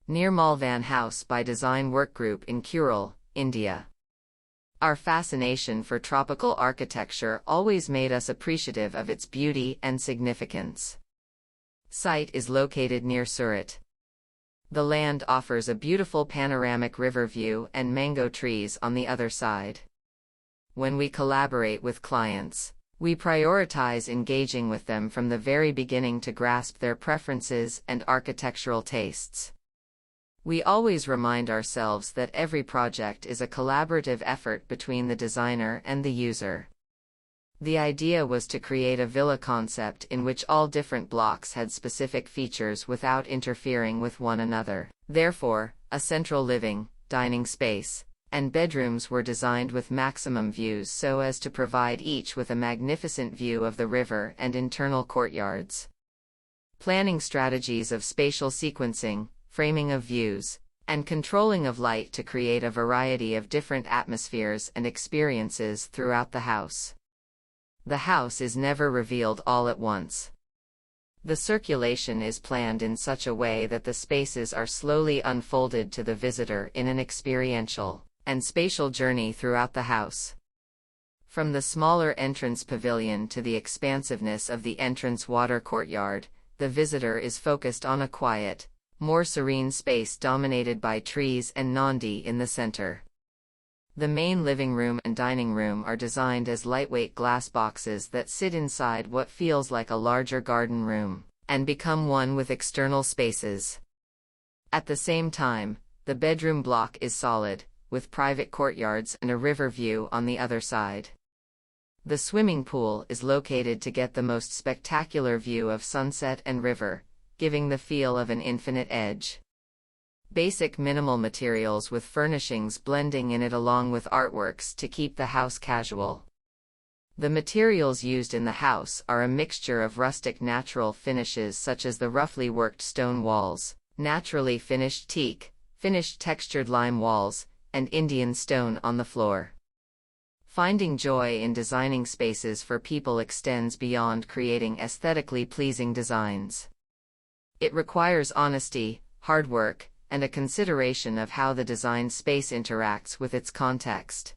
Nirmal Van House by Design Workgroup in KUREL, India. Our fascination for tropical architecture always made us appreciative of its beauty and significance. Site is located near Surat. The land offers a beautiful panoramic river view and mango trees on the other side. When we collaborate with clients, we prioritize engaging with them from the very beginning to grasp their preferences and architectural tastes. We always remind ourselves that every project is a collaborative effort between the designer and the user. The idea was to create a villa concept in which all different blocks had specific features without interfering with one another. Therefore, a central living, dining space, and bedrooms were designed with maximum views so as to provide each with a magnificent view of the river and internal courtyards. Planning strategies of spatial sequencing, framing of views, and controlling of light to create a variety of different atmospheres and experiences throughout the house. The house is never revealed all at once. The circulation is planned in such a way that the spaces are slowly unfolded to the visitor in an experiential and spatial journey throughout the house. From the smaller entrance pavilion to the expansiveness of the entrance water courtyard, the visitor is focused on a quiet, more serene space dominated by trees and Nandi in the center. The main living room and dining room are designed as lightweight glass boxes that sit inside what feels like a larger garden room, and become one with external spaces. At the same time, the bedroom block is solid, with private courtyards and a river view on the other side. The swimming pool is located to get the most spectacular view of sunset and river, giving the feel of an infinite edge. Basic minimal materials with furnishings blending in it along with artworks to keep the house casual. The materials used in the house are a mixture of rustic natural finishes such as the roughly worked stone walls, naturally finished teak, finished textured lime walls, and Indian stone on the floor. Finding joy in designing spaces for people extends beyond creating aesthetically pleasing designs. It requires honesty, hard work, and a consideration of how the designed space interacts with its context.